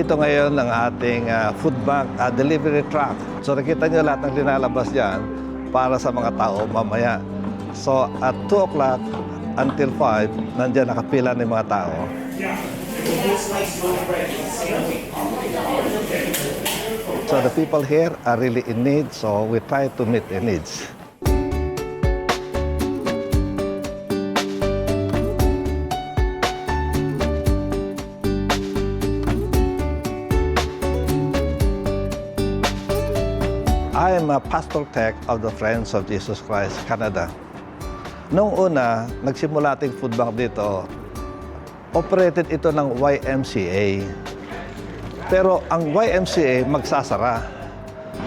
Nandito ngayon ang ating food bank delivery truck. So nakita nyo lahat ng linalabas dyan para sa mga tao mamaya. So at 2 o'clock until 5, nandiyan nakapila ng mga tao. So the people here are really in need, so we try to meet their needs. I am a pastor tech of the Friends of Jesus Christ, Canada. Noong una, nagsimula ating food bank dito, operated ito ng YMCA. Pero ang YMCA magsasara.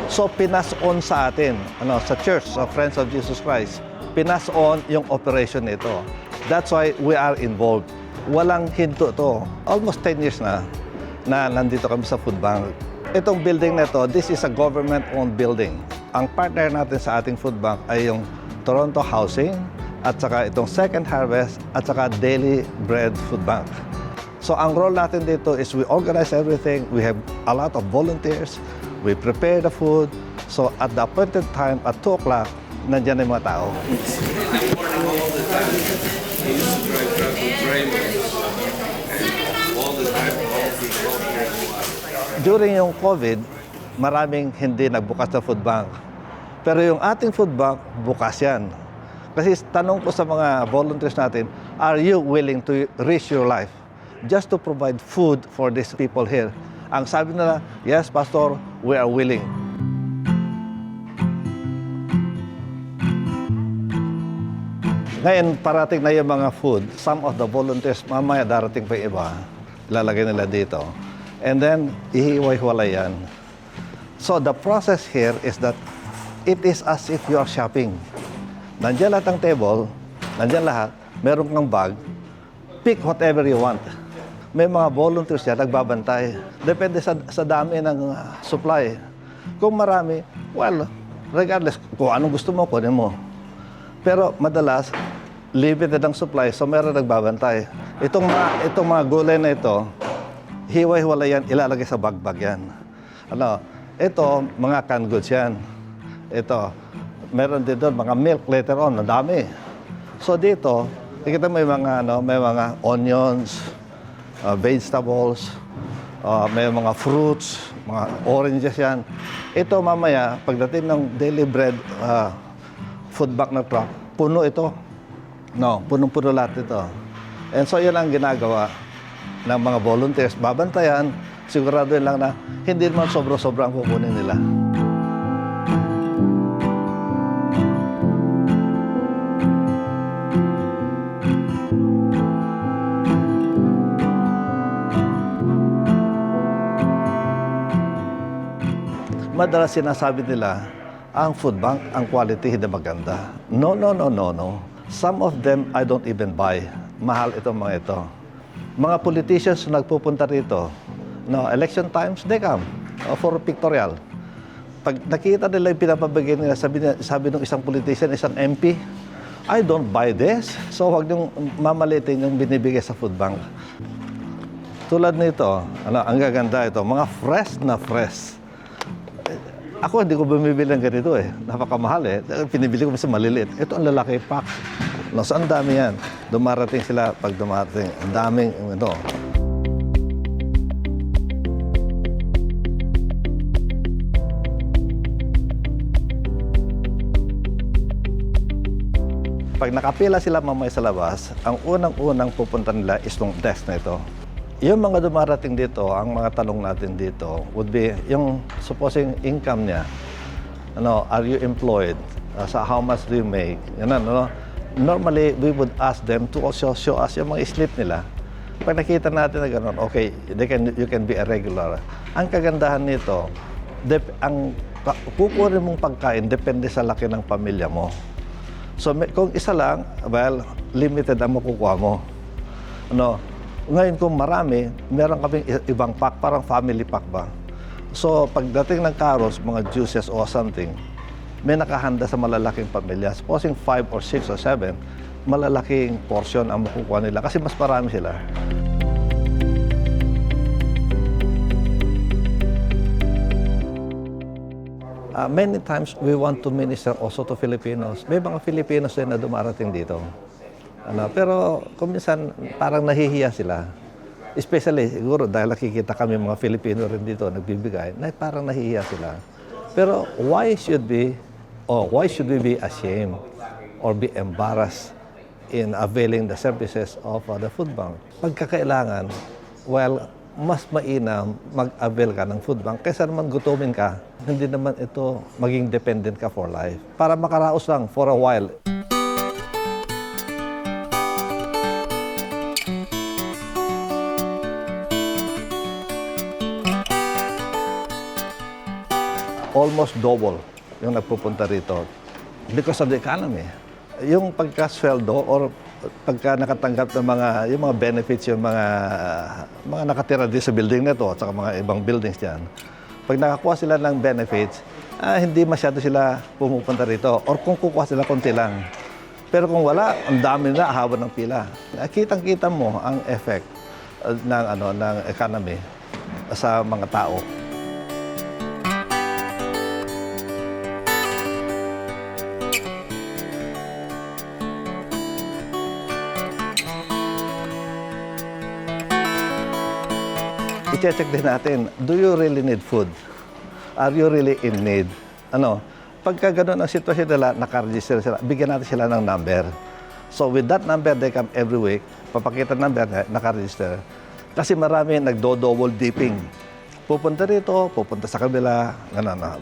So pinas-on sa atin, sa Church of Friends of Jesus Christ, pinas-on yung operation nito. That's why we are involved. Walang hinto to. Almost 10 years na nandito kami sa food bank. Itong building na ito, this is a government-owned building. Ang partner natin sa ating food bank ay yung Toronto Housing at saka itong Second Harvest at saka Daily Bread Food Bank. So ang role natin dito is we organize everything. We have a lot of volunteers. We prepare the food. So at the appointed time at 2 o'clock, nandiyan na yung mga tao. During yung COVID, maraming hindi nagbukas ng food bank. Pero yung ating food bank, bukas yan. Kasi tanong ko sa mga volunteers natin, are you willing to risk your life just to provide food for these people here? Ang sabi nila, yes, Pastor, we are willing. Ngayon, parating na yung mga food. Some of the volunteers, mamaya darating pa yung iba, ilalagay nila dito. And then, ihiwa-hiwalay yan. So, the process here is that it is as if you are shopping. Nandiyan lahat ng table, nandiyan lahat, meron kang bag, pick whatever you want. May mga volunteers yan, nagbabantay. Depende sa dami ng supply. Kung marami, well, regardless, kung anong gusto mo, kunin mo. Pero madalas, limited ang supply, so meron nagbabantay. Itong mga gulay na ito, hiwa-hiwalay yan, ilalagay sa bag-bag yan. Ito, mga canned goods yan. Ito, meron din doon, mga milk later on, madami. So dito, nakita mo may mga onions, vegetables, may mga fruits, mga oranges yan. Ito mamaya, pagdating ng Daily Bread food bank na truck, puno ito. Punong-puno lahat ito. And so yan ang ginagawa ng mga volunteers, babantayan, siguraduhin lang na hindi naman sobra-sobra ang kukunin nila. Madalas sinasabi nila, ang food bank, ang quality hindi maganda. No. Some of them I don't even buy. Mahal itong mga ito. Mga politicians nagpupunta rito, election times, they come for pictorial. Pag nakita nila yung pinapabigay nila, sabi ng isang politician, isang MP, I don't buy this. So huwag niyong mamalitin yung binibigay sa food bank. Tulad nito, ang gaganda ito, mga fresh na fresh. Ako hindi ko bumibili ng ganito napakamahal pinibili ko sa maliliit. Ito ang lalaki pack. So ang dami yan. Dumarating sila pag dumarating. Ang daming ito. Pag nakapila sila mamaya sa labas, ang unang-unang pupunta nila is yung desk na ito. Yung mga dumarating dito, ang mga tanong natin dito would be yung supposing income niya. Are you employed? How much do you make? Normally, we would ask them to also show us yung mga slip nila. Pag nakita natin na gano'n, okay, you can be a regular. Ang kagandahan nito, ang kukunin mong pagkain depende sa laki ng pamilya mo. So kung isa lang, well, limited ang makukuha mo. Ngayon kung marami, meron kaming ibang pack, parang family pack ba. So pagdating ng carols, mga juices or something, may nakahanda sa malalaking pamilya. Supposing 5 or 6 or 7, malalaking portion ang makukuha nila kasi mas marami sila. Many times we want to minister also to Filipinos. May mga Filipinos din na dumarating dito. Pero kung minsan parang nahihiya sila. Especially siguro dahil nakikita kami mga Filipino rin dito nagbibigay, na parang nahihiya sila. Pero why should we be ashamed or be embarrassed in availing the services of the food bank? Pagkakailangan, well, mas mainam mag-avail ka ng food bank kaysa naman gutumin ka. Hindi naman ito maging dependent ka for life. Para makaraos lang for a while. Almost double yung nagpupunta rito because of the economy. Yung pagka-sweldo or pagka nakatanggap ng yung mga benefits, yung mga nakatira din sa building na to at saka mga ibang buildings dyan, pag nakakuha sila ng benefits, hindi masyado sila pumupunta rito or kung kukuha sila, konti lang. Pero kung wala, ang dami na, haba ng pila. Kitang-kita mo ang effect ng economy sa mga tao. I-check din natin, do you really need food? Are you really in need? Pagka ganun ang sitwasyon nila, nakaregister sila, bigyan natin sila ng number. So with that number, they come every week, papakita ng number, nakaregister. Kasi marami nagdo-double dipping. Pupunta rito, pupunta sa kabila,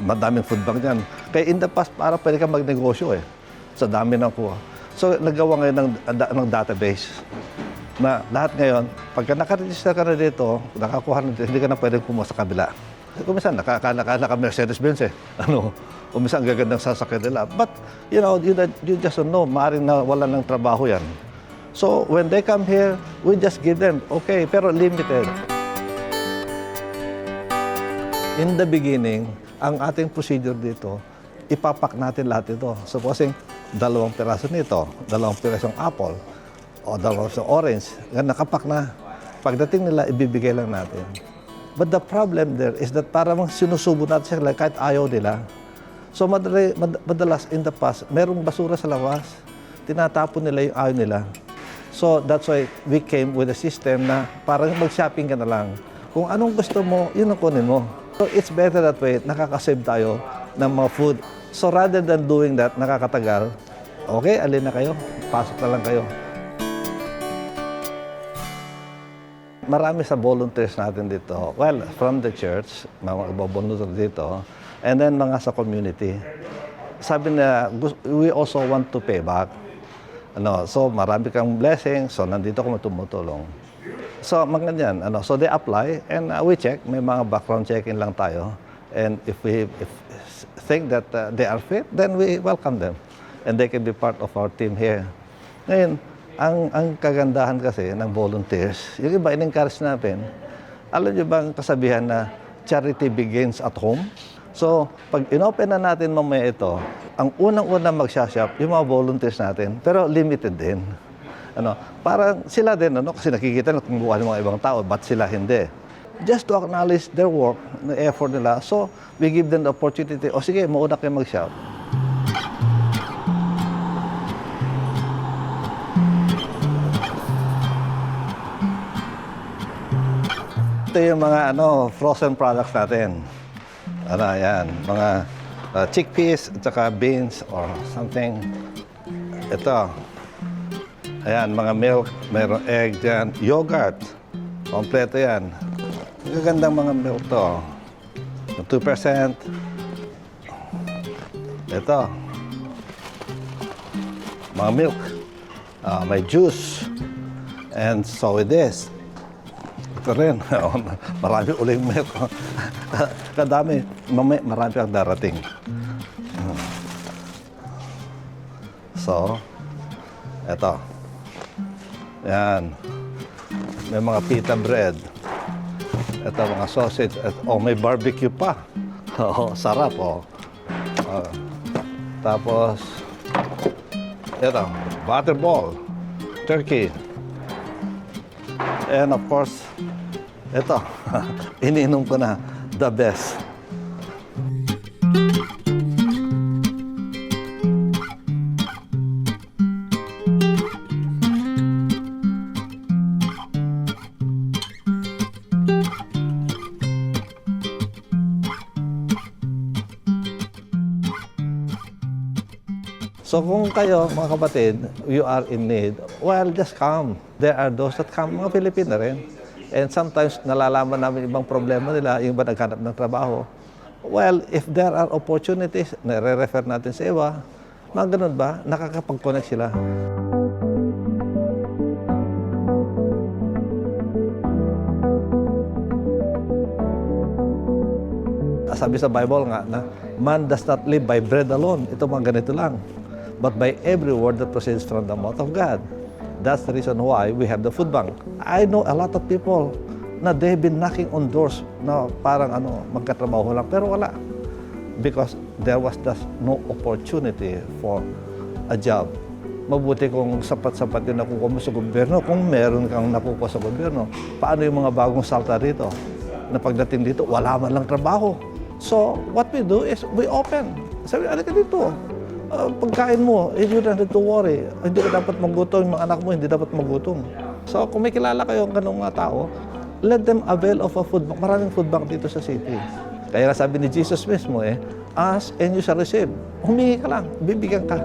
madaming food bank dyan. Kaya in the past, para pwede kang magnegosyo sa dami ng kuha. So nagawa ngayon ng database. Na lahat ngayon, pagka nakaregister ka na dito, nakakuha na dito, hindi ka na pwedeng kumuha sa kabila. Kung minsan, naka-Mercedes-Benz kung minsan, ang gagandang sasakyan nila. But, you just don't know, maaaring nawala ng trabaho yan. So, when they come here, we just give them, okay, pero limited. In the beginning, ang ating procedure dito, ipapak natin lahat ito. Supposing, 2 piraso nito, 2 pirasong apple, o 2 orange, nakapak na. Pagdating nila, ibibigay lang natin. But the problem there is that parang sinusubo natin sila kahit ayaw nila. So madalas in the past, merong basura sa labas. Tinatapon nila yung ayaw nila. So that's why we came with a system na parang mag-shopping ka na lang. Kung anong gusto mo, yun ang kunin mo. So it's better that way, nakakasave tayo ng mga food. So rather than doing that, nakakatagal, okay, alin na kayo, pasok na lang kayo. Marami sa volunteers natin dito. Well, from the church, mga volunteers dito, and then mga sa community. Sabi na, we also want to pay back. So marami kang blessings, so nandito ko tumutulong. So mga ganyan, so they apply and we check, may mga background checking lang tayo. And if we think that they are fit, then we welcome them. And they can be part of our team here. Ngayon, ang kagandahan kasi ng volunteers, yung iba in-encourage natin, alam niyo bang kasabihan na charity begins at home? So, pag inopen na natin mamaya ito, ang unang-unang magsashop, yung mga volunteers natin, pero limited din. Parang sila din, kasi nakikita na kung buwan ng mga ibang tao, ba't sila hindi? Just to acknowledge their work, the effort nila, so we give them the opportunity, o sige, mauna kayo mag-shop. Ito yung mga frozen products natin. Yan, mga chickpeas at saka beans or something. Ito. Ayan, mga milk, mayroong egg dyan, yogurt. Kompleto yan. Gagandang mga milk to. 2%. Ito. Mga milk. May juice. And so with this. Ito rin. Marami uling milk. Kadami. Marami ang darating. So, ito. Yan. May mga pita bread. Ito, mga sausage. May barbecue pa. Sarap, Tapos, ito, butterball. Turkey. And of course, ito, iniinom ko na, the best. So kung kayo, mga kapatid, you are in need, well, just come. There are those that come, mga Pilipino rin. And sometimes nalalaman namin ibang problema nila, yung iba naghanap ng trabaho. Well, if there are opportunities, nare-refer natin sa iba, mga ganun ba, nakakapag-connect sila. Sabi sa Bible nga na man does not live by bread alone. Ito mga ganito lang. But by every word that proceeds from the mouth of God. That's the reason why we have the food bank. I know a lot of people na they've been knocking on doors na parang magkatrabaho lang. Pero wala. Because there was just no opportunity for a job. Mabuti kung sapat-sapat yung nakukuha mo sa gobyerno. Kung meron kang nakukuha sa gobyerno, paano yung mga bagong salta dito? Na pagdating dito, wala man lang trabaho. So, what we do is we open. Sabi, ano ka dito? Pagkain mo, you don't have to worry. Hindi ka dapat magutom, yung mga anak mo hindi dapat magutom. So, kung may kilala kayo ng ganung mga tao, let them avail of a food bank. Maraming food bank dito sa city. Kaya sabi ni Jesus mismo ask and you shall receive. Humingi ka lang, bibigyan ka.